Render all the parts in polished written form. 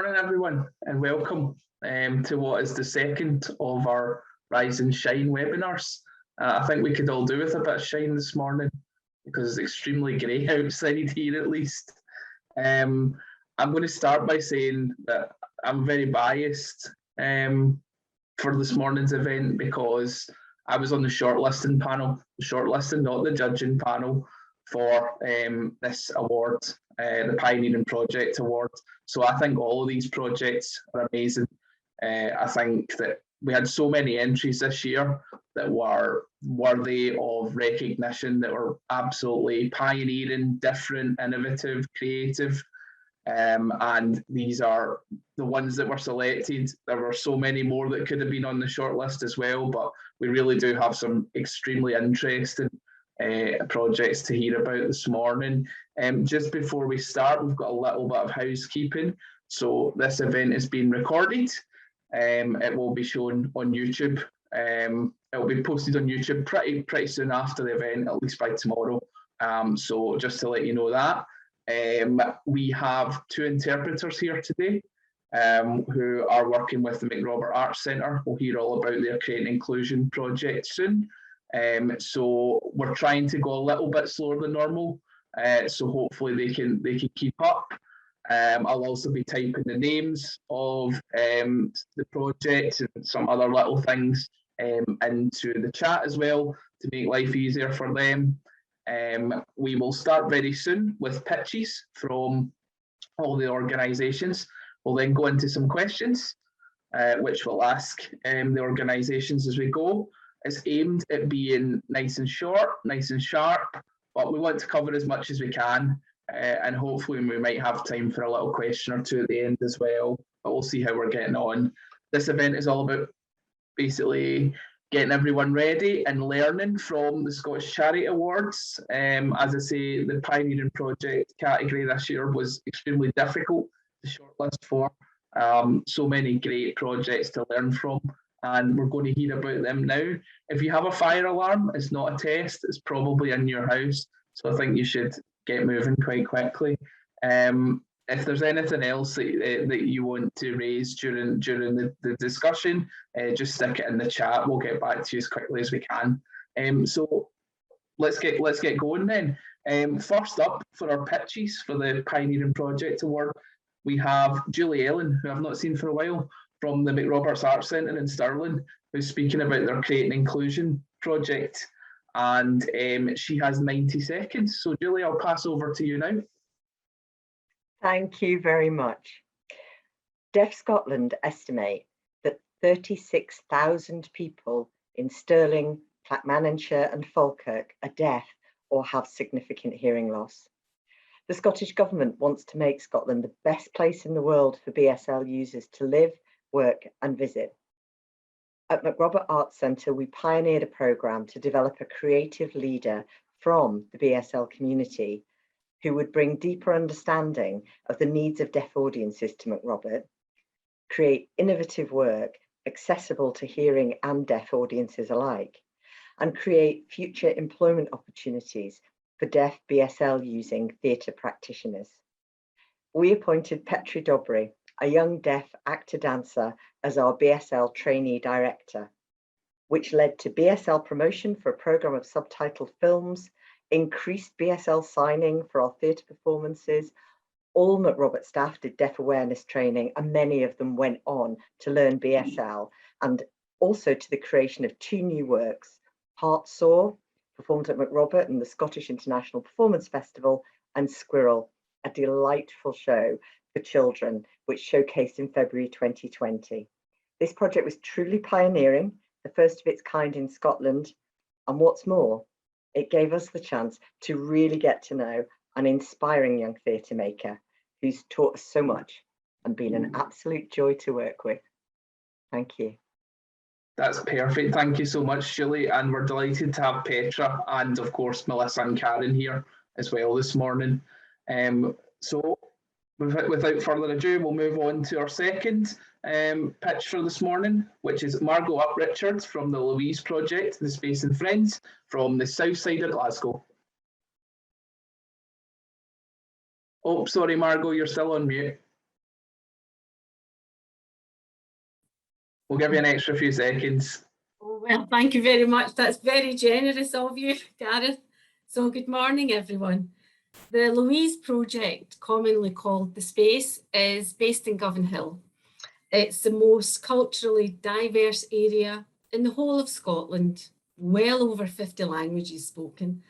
Morning, everyone, and welcome to what is the second of our Rise and Shine webinars. I think we could all do with a bit of shine this morning because it's extremely grey outside here, at least. I'm going to start by saying that I'm very biased for this morning's event because I was on the shortlisting panel, not the judging panel, for this award, the Pioneering Project Award. So I think all of these projects are amazing. I think that we had so many entries this year that were worthy of recognition, that were absolutely pioneering, different, innovative, creative. And these are the ones that were selected. There were so many more that could have been on the shortlist as well, but we really do have some extremely interesting projects to hear about this morning. Just before we start, we've got a little bit of housekeeping. So this event is being recorded. It will be shown on YouTube. It will be posted on YouTube pretty soon after the event, at least by tomorrow. So just to let you know that. We have two interpreters here today who are working with the McRobert Arts Centre. We'll hear all about their Creating Inclusion project soon. So we're trying to go a little bit slower than normal. So hopefully they can keep up. I'll also be typing the names of the projects and some other little things into the chat as well to make life easier for them. We will start very soon with pitches from all the organisations. We'll then go into some questions, which we'll ask the organisations as we go. It's aimed at being nice and short, nice and sharp, but we want to cover as much as we can, and hopefully we might have time for a little question or two at the end as well, but we'll see how we're getting on. This event is all about basically getting everyone ready and learning from the Scottish Charity Awards. As I say, the Pioneering Project category this year was extremely difficult to shortlist for. So many great projects to learn from, and we're going to hear about them now. If you have a fire alarm, it's not a test, it's probably in your house. So I think you should get moving quite quickly. If there's anything else that you want to raise during the discussion, just stick it in the chat. We'll get back to you as quickly as we can. So let's get going then. First up for our pitches for the Pioneering Project Award, we have Julie Ellen, who I've not seen for a while, from the McRoberts Arts Centre in Stirling, who's speaking about their Creating Inclusion project. And she has 90 seconds. So Julie, I'll pass over to you now. Thank you very much. Deaf Scotland estimate that 36,000 people in Stirling, Clackmannanshire and Falkirk are deaf or have significant hearing loss. The Scottish Government wants to make Scotland the best place in the world for BSL users to live, work and visit. At McRobert Arts Centre, we pioneered a programme to develop a creative leader from the BSL community who would bring deeper understanding of the needs of deaf audiences to McRobert, create innovative work accessible to hearing and deaf audiences alike, and create future employment opportunities for deaf BSL using theatre practitioners. We appointed Petri Dobry, a young deaf actor-dancer, as our BSL trainee director, which led to BSL promotion for a programme of subtitled films, increased BSL signing for our theatre performances. All McRobert staff did deaf awareness training, and many of them went on to learn BSL, and also to the creation of two new works, Heart Sore, performed at McRobert and the Scottish International Performance Festival, and Squirrel, a delightful show for children, which showcased in February 2020. This project was truly pioneering, the first of its kind in Scotland, and what's more, it gave us the chance to really get to know an inspiring young theatre maker who's taught us so much and been an absolute joy to work with. Thank you. That's perfect. Thank you so much, Julie. And we're delighted to have Petra and, of course, Melissa and Karen here as well this morning. So without further ado, we'll move on to our second pitch for this morning, which is Margot Up-Richards from the Louise Project, The Space and Friends, from the south side of Glasgow. Oh, sorry, Margot, you're still on mute. We'll give you an extra few seconds. Oh, well, thank you very much. That's very generous of you, Gareth. So good morning, everyone. The Louise project, commonly called The Space, is based in Govanhill. It's the most culturally diverse area in the whole of Scotland, well over 50 languages spoken.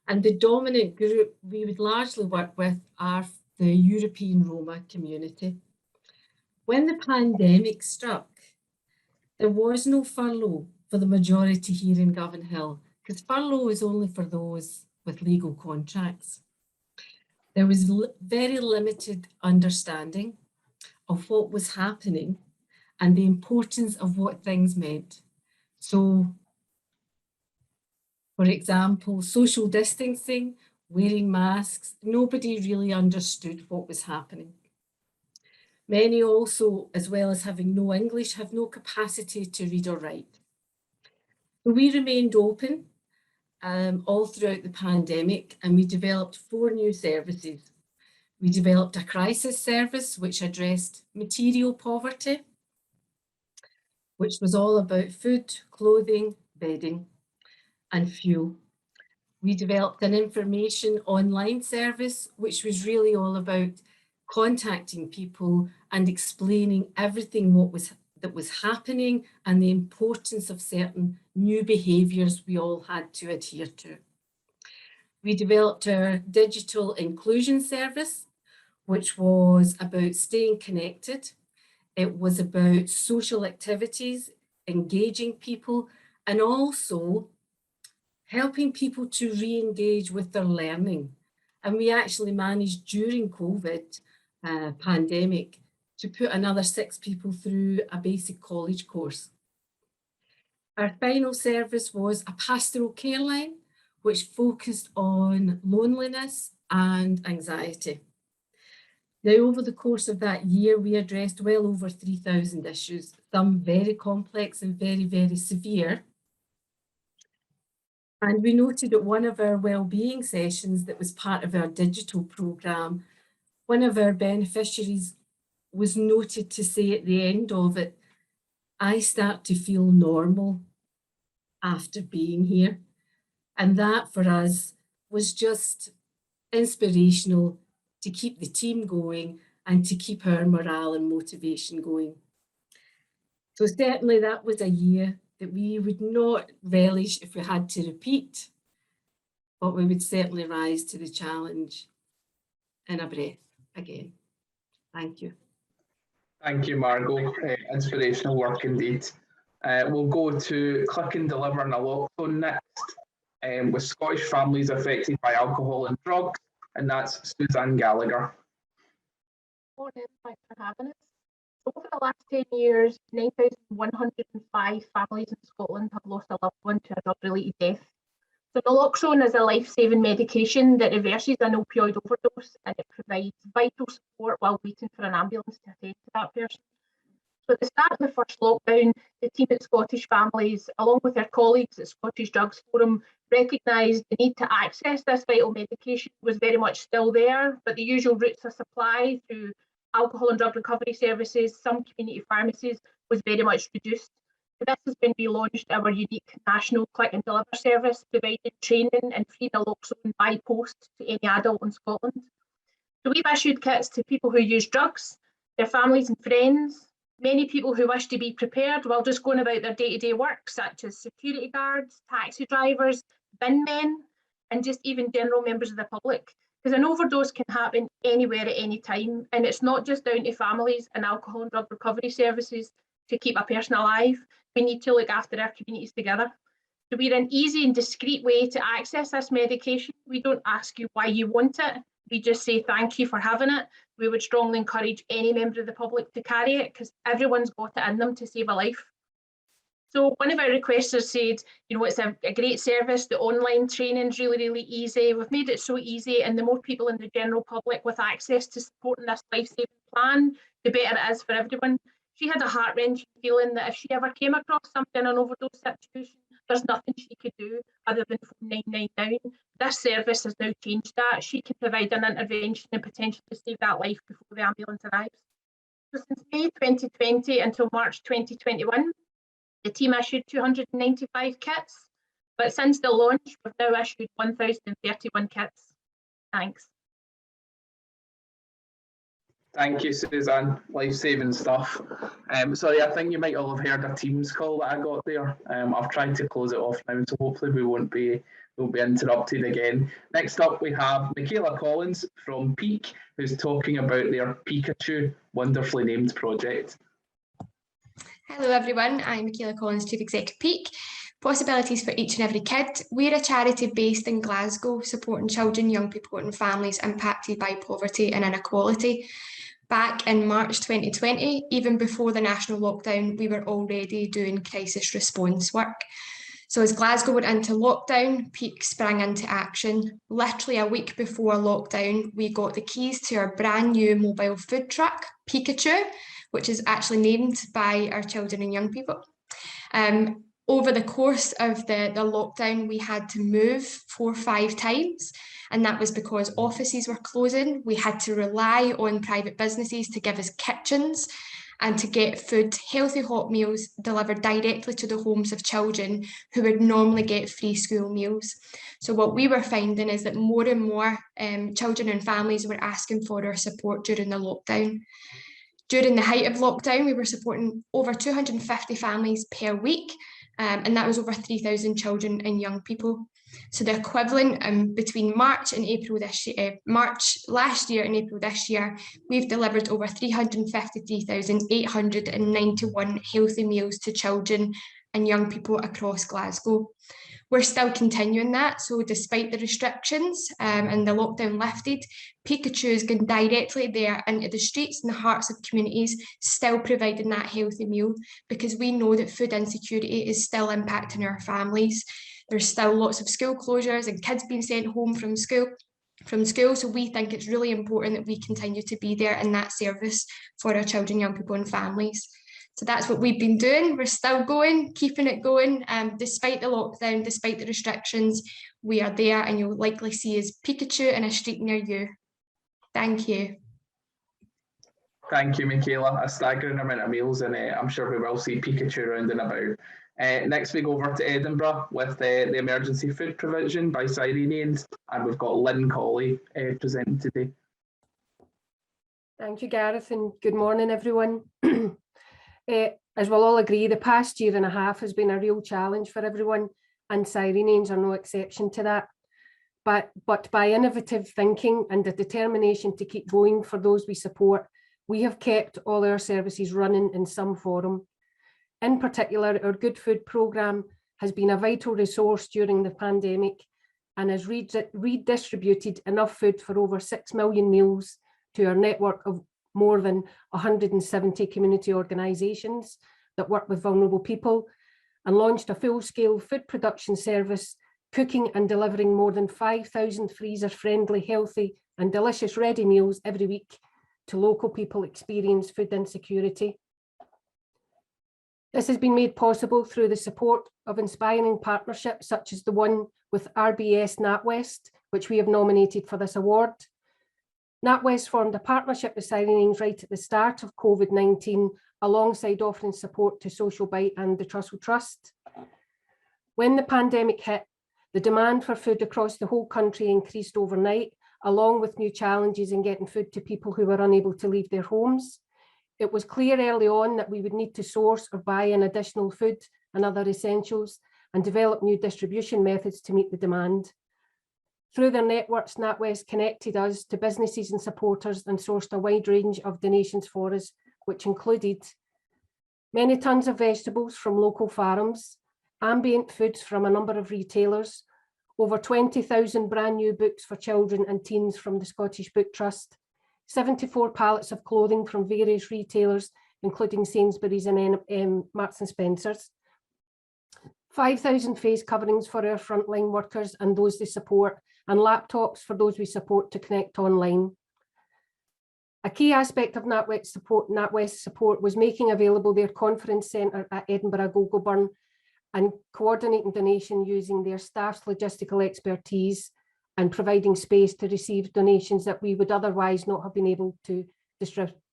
And the dominant group we would largely work with are the European Roma community. When the pandemic struck, there was no furlough for the majority here in Govanhill, because furlough is only for those with legal contracts. There was very limited understanding of what was happening and the importance of what things meant. So, for example, social distancing, wearing masks, nobody really understood what was happening. Many also, as well as having no English, have no capacity to read or write. We remained open all throughout the pandemic, and we developed 4 new services. We developed a crisis service which addressed material poverty, which was all about food, clothing, bedding, and fuel. We developed an information online service, which was really all about contacting people and explaining everything that was happening and the importance of certain new behaviours we all had to adhere to. We developed our digital inclusion service, which was about staying connected. It was about social activities, engaging people, and also helping people to re-engage with their learning. And we actually managed during COVID pandemic to put another 6 people through a basic college course. Our final service was a pastoral care line, which focused on loneliness and anxiety. Now, over the course of that year, we addressed well over 3,000 issues, some very complex and very, very severe. And we noted at one of our wellbeing sessions that was part of our digital programme, one of our beneficiaries was noted to say at the end of it, "I start to feel normal after being here." And that for us was just inspirational to keep the team going and to keep our morale and motivation going. So certainly that was a year that we would not relish if we had to repeat, but we would certainly rise to the challenge in a breath again. Thank you. Thank you, Margot. Inspirational work indeed. We'll go to Click and Deliver naloxone next, with Scottish families affected by alcohol and drugs, and that's Suzanne Gallagher. Morning, thanks for having us. So over the last 10 years, 9,105 families in Scotland have lost a loved one to a drug-related death. So naloxone is a life-saving medication that reverses an opioid overdose, and it provides vital support while waiting for an ambulance to attend to that person. So at the start of the first lockdown, the team at Scottish Families, along with their colleagues at Scottish Drugs Forum, recognised the need to access this vital medication was very much still there, but the usual routes of supply through alcohol and drug recovery services, some community pharmacies, was very much reduced. So this has been relaunched our unique national Click and Deliver service, providing training and free naloxone by post to any adult in Scotland. So we've issued kits to people who use drugs, their families and friends, many people who wish to be prepared while just going about their day-to-day work, such as security guards, taxi drivers, bin men, and just even general members of the public. Because an overdose can happen anywhere at any time, and it's not just down to families and alcohol and drug recovery services to keep a person alive. We need to look after our communities together. So we're an easy and discreet way to access this medication. We don't ask you why you want it. We just say thank you for having it. We would strongly encourage any member of the public to carry it because everyone's got it in them to save a life. So one of our requesters said, it's a great service. The online training is really, really easy. We've made it so easy, and the more people in the general public with access to supporting this life-saving plan, the better it is for everyone. She had a heart-wrenching feeling that if she ever came across something, an overdose situation, there's nothing she could do other than phone 999. This service has now changed that. She can provide an intervention and potentially save that life before the ambulance arrives. So since May 2020 until March 2021, the team issued 295 kits, but since the launch, we've now issued 1,031 kits. Thanks. Thank you, Suzanne. Life-saving stuff. Sorry, I think you might all have heard a Teams call that I got there. I've tried to close it off now, so hopefully we won't be interrupted again. Next up, we have Michaela Collins from Peak, who's talking about their Pikachu wonderfully named project. Hello everyone, I'm Michaela Collins, Chief Exec of Peak. Possibilities for each and every kid. We're a charity based in Glasgow, supporting children, young people and families impacted by poverty and inequality. Back in March 2020, even before the national lockdown, we were already doing crisis response work. So as Glasgow went into lockdown, Peak sprang into action. Literally a week before lockdown, we got the keys to our brand new mobile food truck, Pikachu, which is actually named by our children and young people. Over the course of the lockdown, we had to move 4 or 5 times, and that was because offices were closing. We had to rely on private businesses to give us kitchens and to get food, healthy hot meals delivered directly to the homes of children who would normally get free school meals. So what we were finding is that more and more children and families were asking for our support during the lockdown. During the height of lockdown, we were supporting over 250 families per week, and that was over 3,000 children and young people. So the equivalent between March and April this year, March last year and April this year, we've delivered over 353,891 healthy meals to children and young people across Glasgow. We're still continuing that, so despite the restrictions and the lockdown lifted, Pikachu is going directly there into the streets and the hearts of communities, still providing that healthy meal, because we know that food insecurity is still impacting our families. There's still lots of school closures and kids being sent home from school, so we think it's really important that we continue to be there in that service for our children, young people and families. So that's what we've been doing. We're still going, keeping it going. Despite the lockdown, despite the restrictions, we are there, and you'll likely see us Pikachu in a street near you. Thank you. Thank you, Michaela. A staggering amount of meals, and I'm sure we will see Pikachu around and about. Next, we go over to Edinburgh with the emergency food provision by Cyrenians, and we've got Lynn Colley presenting today. Thank you, Gareth, and good morning, everyone. As we'll all agree, the past year and a half has been a real challenge for everyone, and Cyrenians are no exception to that. But by innovative thinking and a determination to keep going for those we support, we have kept all our services running in some form. In particular, our Good Food programme has been a vital resource during the pandemic and has redistributed enough food for over 6 million meals to our network of more than 170 community organisations that work with vulnerable people, and launched a full-scale food production service, cooking and delivering more than 5,000 freezer-friendly, healthy and delicious ready meals every week to local people experience food insecurity. This has been made possible through the support of inspiring partnerships such as the one with RBS NatWest, which we have nominated for this award. NatWest formed a partnership with Cyrenians right at the start of COVID-19, alongside offering support to Social Bite and the Trussell Trust. When the pandemic hit, the demand for food across the whole country increased overnight, along with new challenges in getting food to people who were unable to leave their homes. It was clear early on that we would need to source or buy in additional food and other essentials and develop new distribution methods to meet the demand. Through their networks, NatWest connected us to businesses and supporters and sourced a wide range of donations for us, which included many tons of vegetables from local farms, ambient foods from a number of retailers, over 20,000 brand new books for children and teens from the Scottish Book Trust, 74 pallets of clothing from various retailers, including Sainsbury's and Marks and Spencer's, 5,000 face coverings for our frontline workers and those they support, and laptops for those we support to connect online. A key aspect of NatWest support was making available their conference centre at Edinburgh Goulburn and coordinating donation using their staff's logistical expertise and providing space to receive donations that we would otherwise not have been able to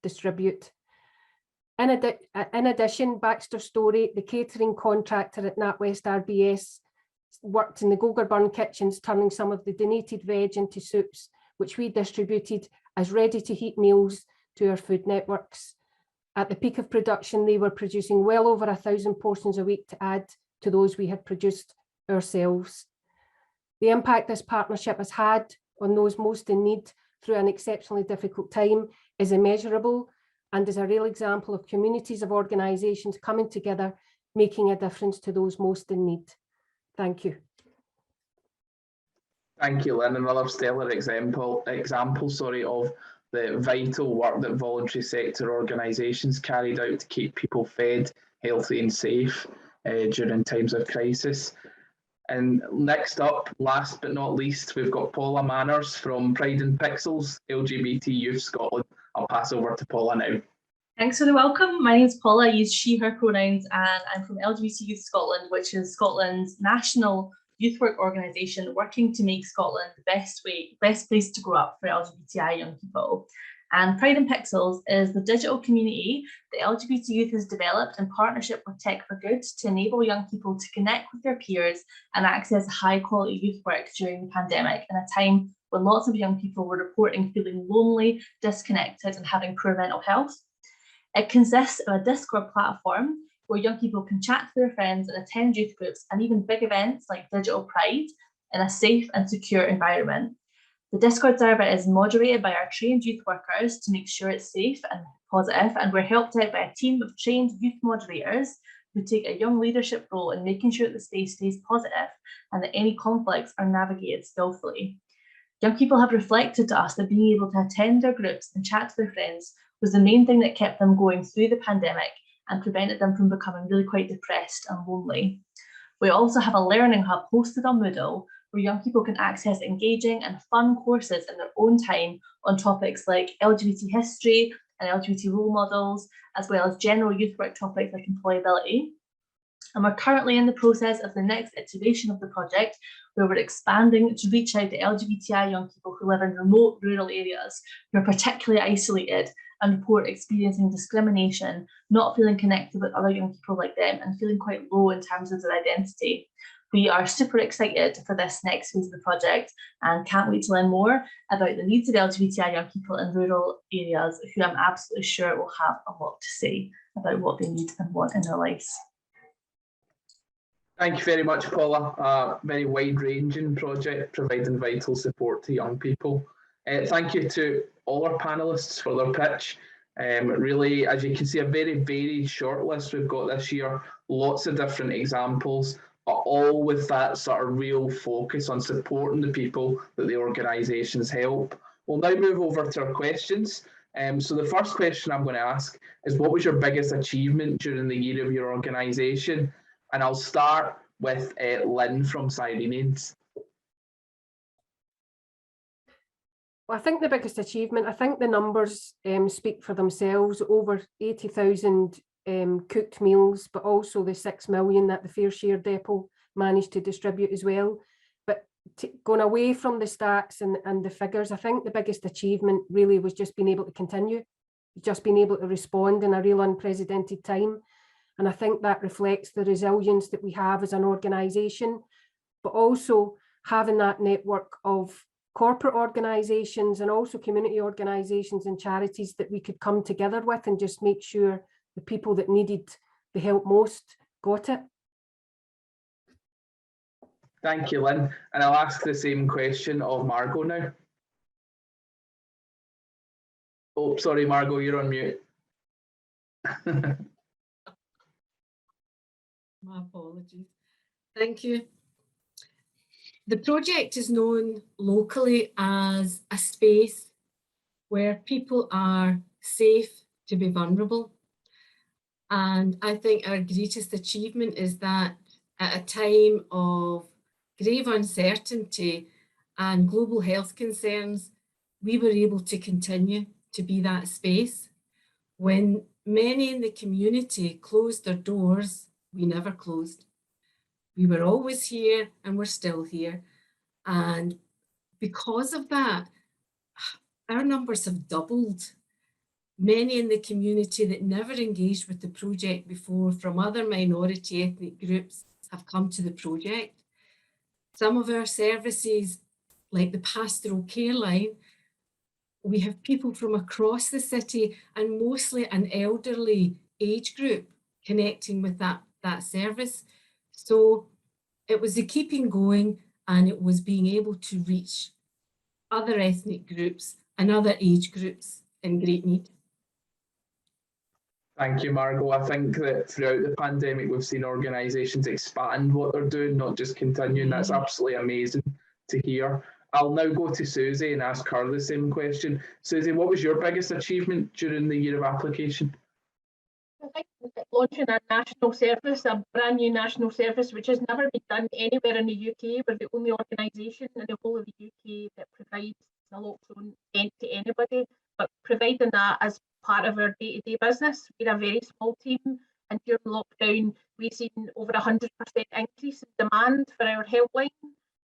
distribute. In addition, Baxter Story, the catering contractor at NatWest RBS, worked in the Gogarburn kitchens, turning some of the donated veg into soups, which we distributed as ready-to-heat meals to our food networks. At the peak of production, they were producing well over 1,000 portions a week to add to those we had produced ourselves. The impact this partnership has had on those most in need through an exceptionally difficult time is immeasurable and is a real example of communities of organisations coming together, making a difference to those most in need. Thank you. Thank you, Lynn. Another stellar example of the vital work that voluntary sector organisations carried out to keep people fed, healthy and safe during times of crisis. And next up, last but not least, we've got Paula Manners from Pride and Pixels, LGBT Youth Scotland. I'll pass over to Paula now. Thanks for the welcome. My name is Paula, I use she, her pronouns, and I'm from LGBT Youth Scotland, which is Scotland's national youth work organisation working to make Scotland the best place to grow up for LGBTI young people. And Pride and Pixels is the digital community that LGBT youth has developed in partnership with Tech for Good to enable young people to connect with their peers and access high quality youth work during the pandemic in a time when lots of young people were reporting feeling lonely, disconnected and having poor mental health. It consists of a Discord platform where young people can chat to their friends and attend youth groups and even big events like Digital Pride in a safe and secure environment. The Discord server is moderated by our trained youth workers to make sure it's safe and positive, and we're helped out by a team of trained youth moderators who take a young leadership role in making sure that the space stays positive and that any conflicts are navigated skillfully. Young people have reflected to us that being able to attend their groups and chat to their friends was the main thing that kept them going through the pandemic and prevented them from becoming really quite depressed and lonely. We also have a learning hub hosted on Moodle where young people can access engaging and fun courses in their own time on topics like LGBT history and LGBT role models, as well as general youth work topics like employability. And we're currently in the process of the next iteration of the project, where we're expanding to reach out to LGBTI young people who live in remote rural areas who are particularly isolated and report experiencing discrimination, not feeling connected with other young people like them and feeling quite low in terms of their identity. We are super excited for this next phase of the project and can't wait to learn more about the needs of LGBTI young people in rural areas who I'm absolutely sure will have a lot to say about what they need and want in their lives. Thank you very much, Paula. A very wide-ranging project providing vital support to young people. Thank you to all our panellists for their pitch. Really, as you can see, a very varied shortlist we've got this year, lots of different examples, but all with that sort of real focus on supporting the people that the organisations help. We'll now move over to our questions. So the first question I'm going to ask is, what was your biggest achievement during the year of your organisation? And I'll start with Lynn from Cyrenes. Well, I think the biggest achievement, I think the numbers speak for themselves, over 80,000 cooked meals, but also the 6 million that the Fair Share Depot managed to distribute as well. But going away from the stats and the figures, I think the biggest achievement really was just being able to continue, just being able to respond in a real unprecedented time. And I think that reflects the resilience that we have as an organisation, but also having that network of corporate organisations and also community organisations and charities that we could come together with and just make sure the people that needed the help most got it. Thank you, Lynn. And I'll ask the same question of Margot now. Oh, sorry, Margot, you're on mute. My apologies. Thank you. The project is known locally as a space where people are safe to be vulnerable. And I think our greatest achievement is that at a time of grave uncertainty and global health concerns, we were able to continue to be that space. When many in the community closed their doors, we never closed. We were always here and we're still here. And because of that, our numbers have doubled. Many in the community that never engaged with the project before from other minority ethnic groups have come to the project. Some of our services, like the pastoral care line, we have people from across the city and mostly an elderly age group connecting with that service. So it was the keeping going, and it was being able to reach other ethnic groups and other age groups in great need. Thank you, Margot. I think that throughout the pandemic, we've seen organisations expand what they're doing, not just continuing. That's absolutely amazing to hear. I'll now go to Susie and ask her the same question. Susie, what was your biggest achievement during the year of application? I think launching a national service, a brand new national service, which has never been done anywhere in the UK. We're the only organisation in the whole of the UK that provides naloxone to anybody, but providing that as part of our day-to-day business. We're a very small team, and during lockdown, we've seen over 100% increase in demand for our helpline,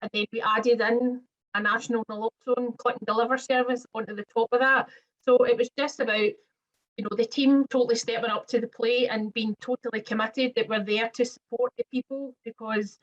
and then we added in a national naloxone click and deliver service onto the top of that. So it was just about, the team totally stepping up to the plate and being totally committed that we're there to support the people, because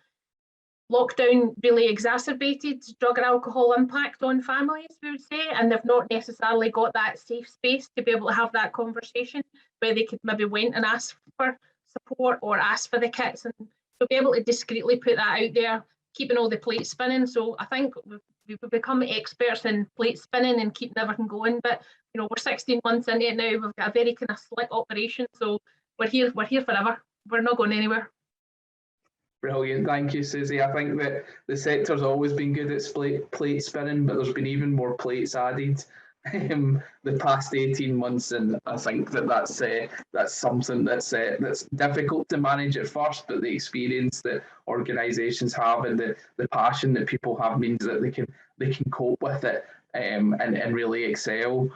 lockdown really exacerbated drug and alcohol impact on families, we would say, and they've not necessarily got that safe space to be able to have that conversation where they could maybe went and ask for support or ask for the kits, and to be able to discreetly put that out there, keeping all the plates spinning. So I think we've become experts in plate spinning and keeping everything going, but we're 16 months into it now. We've got a very kind of slick operation, so we're here forever. We're not going anywhere. Brilliant, thank you, Susie. I think that the sector's always been good at plate spinning, but there's been even more plates added the past 18 months, and I think that's something that's difficult to manage at first, but the experience that organisations have and the passion that people have means that they can cope with it and really excel.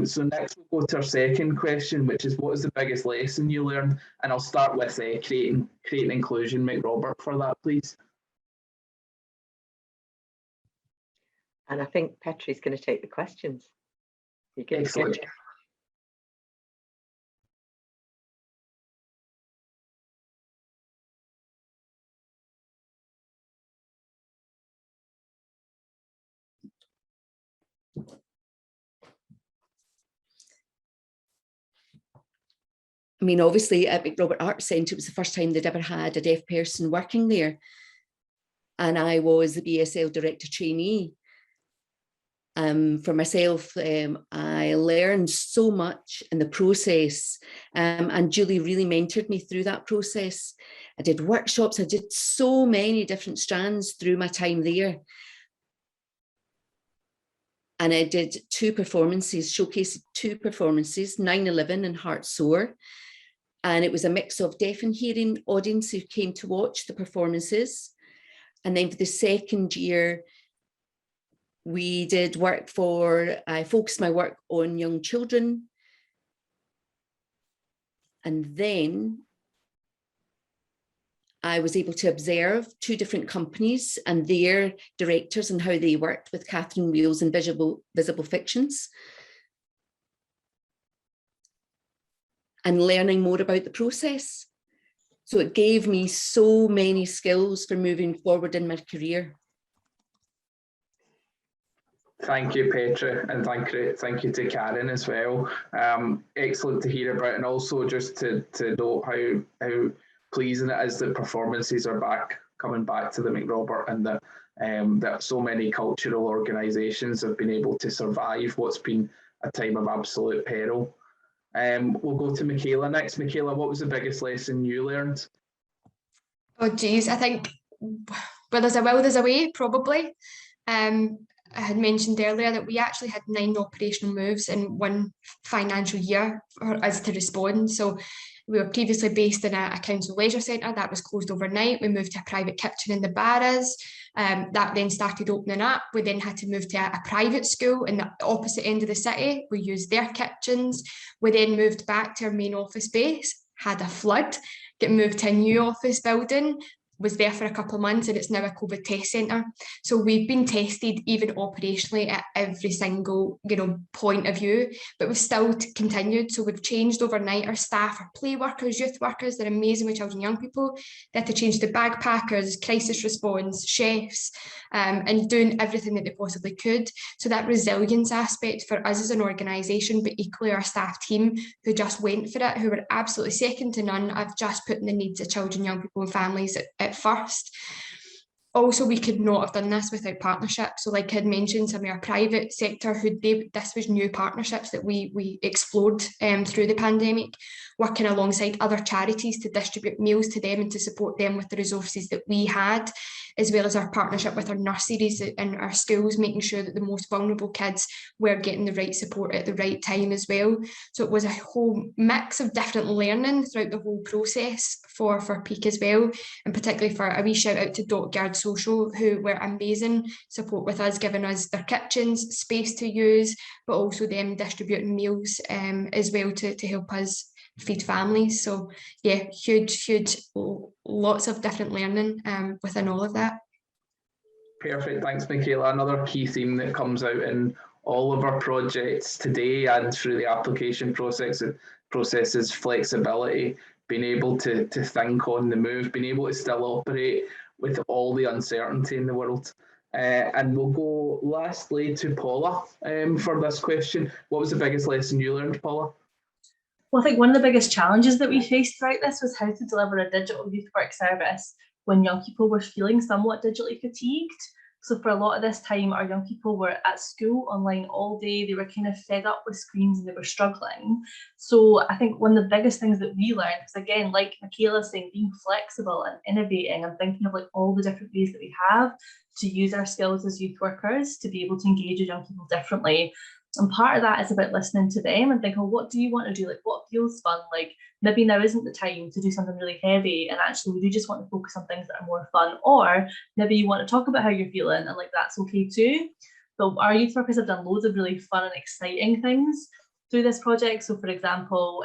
So next we'll go to our second question, which is, what is the biggest lesson you learned? And I'll start with creating inclusion. Mick Robert for that, please. And I think Petrie's going to take the questions. Excellent. I mean, obviously at McRobert Arts Centre, it was the first time they'd ever had a deaf person working there. And I was the BSL Director Trainee. For myself, I learned so much in the process, and Julie really mentored me through that process. I did workshops, I did so many different strands through my time there. And I did showcased two performances, 9/11 and Heart Sore. And it was a mix of deaf and hearing audience who came to watch the performances. And then for the second year, we did work I focused my work on young children. And then I was able to observe two different companies and their directors and how they worked with Catherine Wheels and Visible Fictions. And learning more about the process. So it gave me so many skills for moving forward in my career. Thank you, Petra, and thank you to Karen as well. Excellent to hear about, and also just to note how pleasing it is that performances are coming back to the McRobert, and that so many cultural organisations have been able to survive what's been a time of absolute peril. We'll go to Michaela next. Michaela, what was the biggest lesson you learned? Oh geez, I think where there's a will, there's a way, probably. I had mentioned earlier that we actually had 9 operational moves in one financial year for us to respond. So we were previously based in a council leisure centre that was closed overnight. We moved to a private kitchen in the Barras. That then started opening up. We then had to move to a private school in the opposite end of the city. We used their kitchens. We then moved back to our main office space, had a flood, get moved to a new office building. was there for a couple of months, and it's now a COVID test centre. So we've been tested even operationally at every single, point of view, but we've still continued. So we've changed overnight our staff, our play workers, youth workers. They're amazing with children and young people. They had to change the bagpackers, crisis response, chefs, and doing everything that they possibly could. So that resilience aspect for us as an organisation, but equally our staff team who just went for it, who were absolutely second to none, of just putting the needs of children, young people and families at first. Also, we could not have done this without partnerships. So like I had mentioned, some of our private sector, this was new partnerships that we explored through the pandemic, working alongside other charities to distribute meals to them and to support them with the resources that we had, as well as our partnership with our nurseries and our schools, making sure that the most vulnerable kids were getting the right support at the right time as well. So it was a whole mix of different learning throughout the whole process for Peak as well, and particularly for a wee shout out to Dockyard Social, who were amazing support with us, giving us their kitchens, space to use, but also them distributing meals as well to help us feed families. So yeah, huge, lots of different learning within all of that. Perfect, thanks Michaela. Another key theme that comes out in all of our projects today and through the application process is flexibility, being able to think on the move, being able to still operate with all the uncertainty in the world. And we'll go lastly to Paula for this question. What was the biggest lesson you learned, Paula? Well, I think one of the biggest challenges that we faced throughout this was how to deliver a digital youth work service when young people were feeling somewhat digitally fatigued. So for a lot of this time, our young people were at school online all day. They were kind of fed up with screens and they were struggling. So I think one of the biggest things that we learned is, again, like Michaela saying, being flexible and innovating and thinking of like all the different ways that we have to use our skills as youth workers to be able to engage with young people differently. And part of that is about listening to them and thinking, what do you want to do? Like, what feels fun? Like, maybe now isn't the time to do something really heavy, and actually we do just want to focus on things that are more fun. Or maybe you want to talk about how you're feeling, and like that's okay too. But our youth workers have done loads of really fun and exciting things through this project. So for example,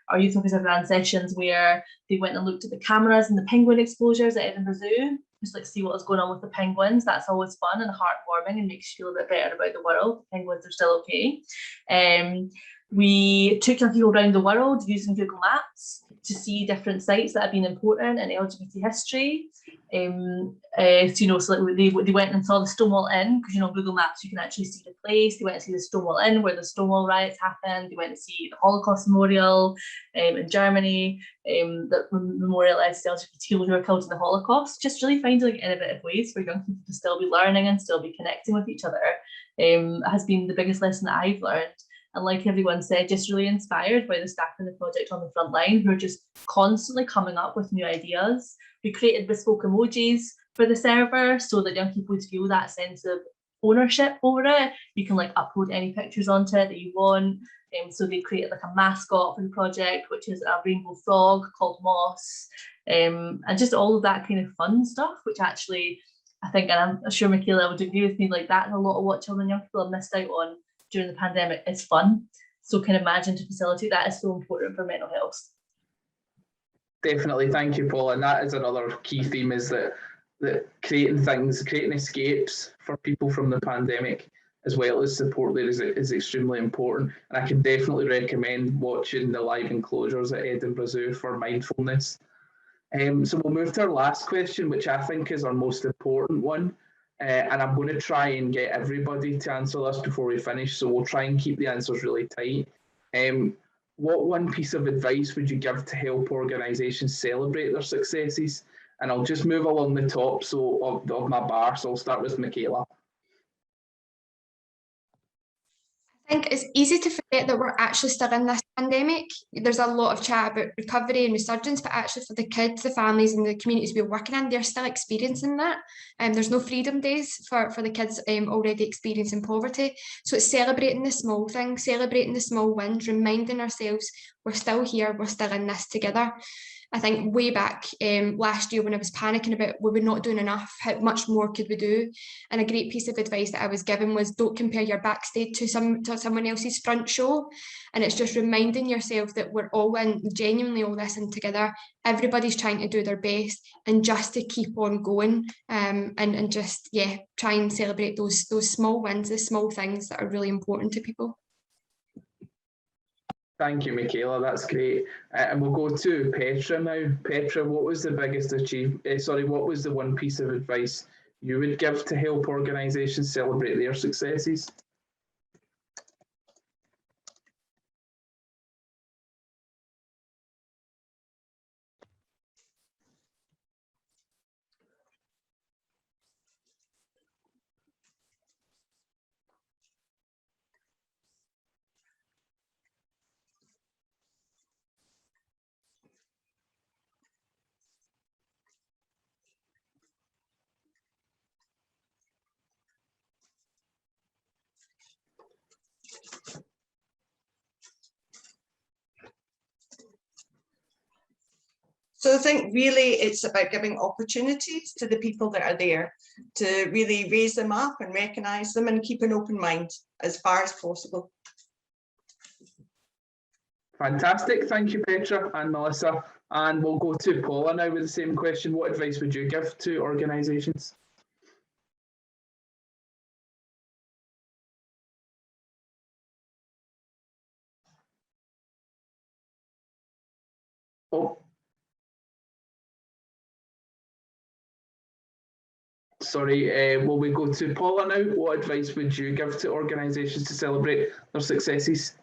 our youth workers have ran sessions where they went and looked at the cameras and the penguin exposures at Edinburgh Zoo, just like see what was going on with the penguins. That's always fun and heartwarming and makes you feel a bit better about the world. The penguins are still okay. We took young people around the world using Google Maps to see different sites that have been important in LGBT history. So like they went and saw the Stonewall Inn, because Google Maps you can actually see the place. They went to see the Stonewall Inn where the Stonewall riots happened. They went to see the Holocaust Memorial in Germany, that memorialised LGBT people who were killed in the Holocaust. Just really finding like innovative ways for young people to still be learning and still be connecting with each other has been the biggest lesson that I've learned. And like everyone said, just really inspired by the staff in the project on the front line who are just constantly coming up with new ideas. We created bespoke emojis for the server so that young people would feel that sense of ownership over it. You can like upload any pictures onto it that you want. So they created like a mascot for the project, which is a rainbow frog called Moss, and just all of that kind of fun stuff, which actually I think, and I'm sure Michaela would agree with me, like that and a lot of what children and young people have missed out on during the pandemic is fun. So can imagine to facilitate that is so important for mental health. Definitely, thank you, Paul. And that is another key theme, is that creating escapes for people from the pandemic, as well as support there, is extremely important. And I can definitely recommend watching the live enclosures at Edinburgh Zoo for mindfulness. So we'll move to our last question, which I think is our most important one. And I'm going to try and get everybody to answer this before we finish, so we'll try and keep the answers really tight. What one piece of advice would you give to help organisations celebrate their successes? And I'll just move along the top of my bar, so I'll start with Michaela. I think it's easy to forget that we're actually still in this pandemic. There's a lot of chat about recovery and resurgence, but actually for the kids, the families and the communities we're working in, they're still experiencing that. There's no freedom days for the kids already experiencing poverty. So it's celebrating the small things, celebrating the small wins, reminding ourselves we're still here, we're still in this together. I think way back last year when I was panicking about we were not doing enough, how much more could we do? And a great piece of advice that I was given was don't compare your backstage to someone else's front show. And it's just reminding yourself that we're all genuinely all this in together. Everybody's trying to do their best, and just to keep on going and just, yeah, try and celebrate those small wins, the small things that are really important to people. Thank you, Michaela. That's great. And we'll go to Petra now. Petra, what was the biggest what was the one piece of advice you would give to help organisations celebrate their successes? So I think really it's about giving opportunities to the people that are there to really raise them up and recognise them and keep an open mind as far as possible. Fantastic. Thank you, Petra and Melissa. And we'll go to Paula now with the same question. What advice would you give to organisations? Oh. Sorry, will we go to Paula now? What advice would you give to organisations to celebrate their successes?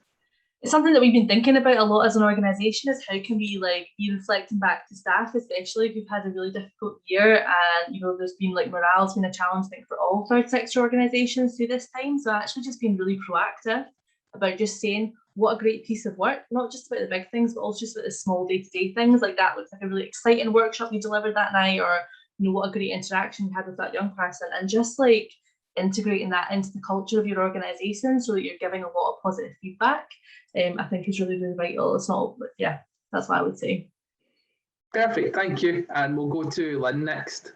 It's something that we've been thinking about a lot as an organisation, is how can we be reflecting back to staff, especially if we've had a really difficult year and there's been morale's been a challenge, I think, for all third sector organisations through this time. So actually just being really proactive about just saying what a great piece of work, not just about the big things, but also just about the small day-to-day things. Like that looks like a really exciting workshop you delivered that night, or what a great interaction you had with that young person, and just integrating that into the culture of your organisation so that you're giving a lot of positive feedback, I think is really, really vital. It's not, yeah, that's what I would say. Perfect, thank you. And we'll go to Lynn next.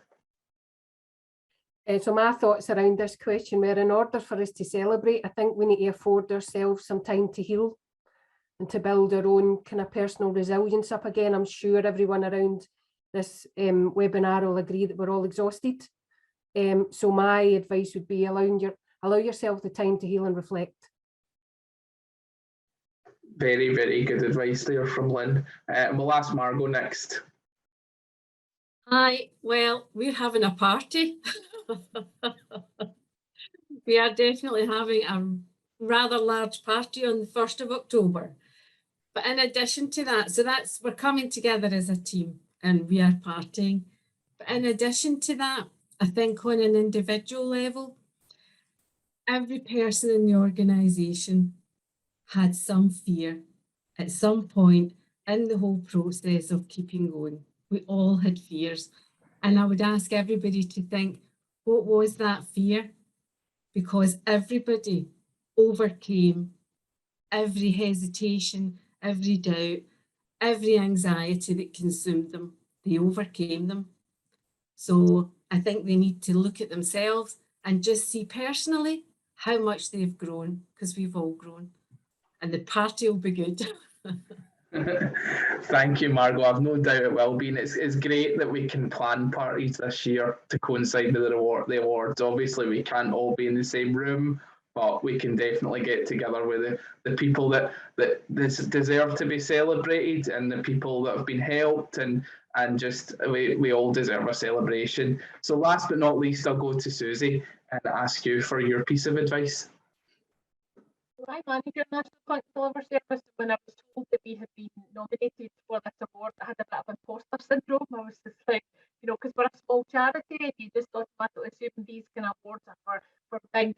So my thoughts around this question were, in order for us to celebrate, I think we need to afford ourselves some time to heal and to build our own kind of personal resilience up again. I'm sure everyone around this webinar will agree that we're all exhausted. So my advice would be allow yourself the time to heal and reflect. Very, very good advice there from Lynn. And we'll ask Margot next. Hi, well, we're having a party. We are definitely having a rather large party on the 1st of October. But in addition to that, we're coming together as a team and we are partying. But in addition to that, I think on an individual level, every person in the organisation had some fear at some point in the whole process of keeping going. We all had fears. And I would ask everybody to think, what was that fear? Because everybody overcame every hesitation, every doubt, every anxiety that consumed them. They overcame them. So I think they need to look at themselves and just see personally how much they've grown, because we've all grown. And the party will be good. Thank you, Margot. I've no doubt it will be. And it's great that we can plan parties this year to coincide with the awards. Obviously, we can't all be in the same room, but we can definitely get together with the people that deserve to be celebrated and the people that have been helped, and just we all deserve a celebration. So last but not least, I'll go to Susie and ask you for your piece of advice. I managed your National Consular Service. When I was told that we had been nominated for this award, I had a bit of imposter syndrome. I was just like, because we're a small charity, and you just automatically assume these kind of awards are for big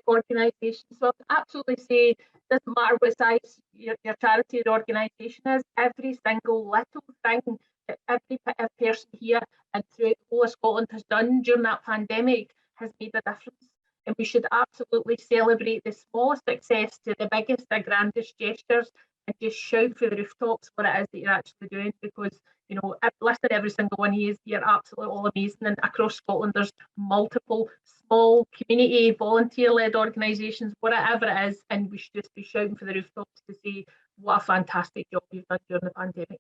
organisations. So I would absolutely say, doesn't matter what size your charity or organisation is, every single little thing that every person here and throughout the whole of Scotland has done during that pandemic has made a difference. And we should absolutely celebrate the smallest success to the biggest, the grandest gestures, and just shout for the rooftops what it is that you're actually doing, because You know, listed every single one of you, you're absolutely all amazing. And across Scotland, there's multiple small community volunteer-led organisations, whatever it is, and we should just be shouting for the rooftops to say what a fantastic job you've done during the pandemic.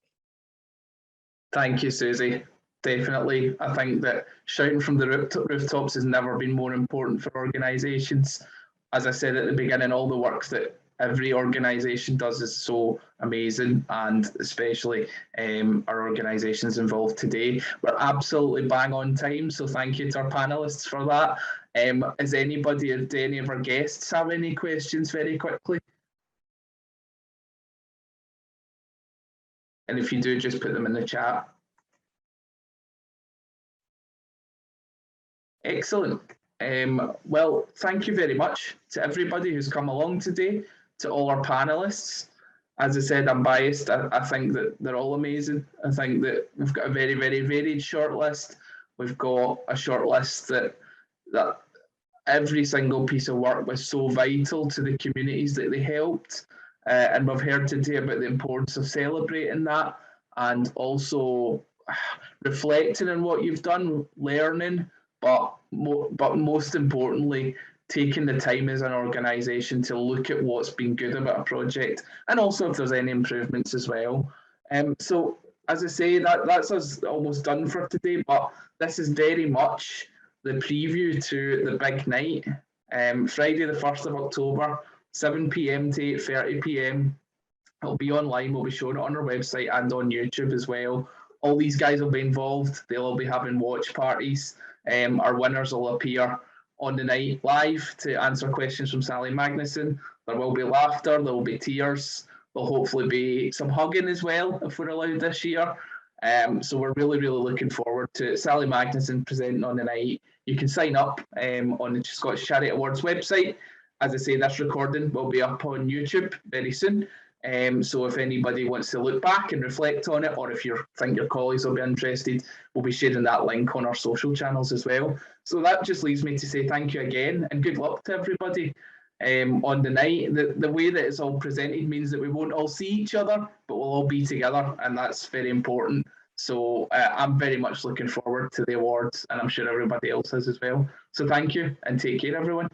Thank you, Susie. Definitely. I think that shouting from the rooftops has never been more important for organisations. As I said at the beginning, all the work that every organisation does is so amazing, and especially our organisations involved today. We're absolutely bang on time, so thank you to our panellists for that. Is anybody, do any of our guests have any questions very quickly? And if you do, just put them in the chat. Excellent. Well, thank you very much to everybody who's come along today, to all our panellists. As I said, I'm biased. I think that they're all amazing. I think that we've got a very, very varied shortlist. We've got a shortlist that every single piece of work was so vital to the communities that they helped. And we've heard today about the importance of celebrating that, and also reflecting on what you've done, learning, but most importantly, taking the time as an organisation to look at what's been good about a project, and also if there's any improvements as well. So as I say, that's us almost done for today, but this is very much the preview to the big night, Friday the 1st of October, 7 p.m. to 8:30 p.m. It'll be online, we'll be showing it on our website and on YouTube as well. All these guys will be involved, they'll all be having watch parties. Our winners will appear on the night live to answer questions from Sally Magnuson. There will be laughter, there will be tears, there'll hopefully be some hugging as well if we're allowed this year. So we're really, really looking forward to Sally Magnuson presenting on the night. You can sign up on the Scottish Charity Awards website. As I say, this recording will be up on YouTube very soon. So if anybody wants to look back and reflect on it, or if you think your colleagues will be interested, we'll be sharing that link on our social channels as well. So that just leaves me to say thank you again and good luck to everybody on the night. The way that it's all presented means that we won't all see each other, but we'll all be together, and that's very important. So I'm very much looking forward to the awards, and I'm sure everybody else is as well. So thank you, and take care, everyone.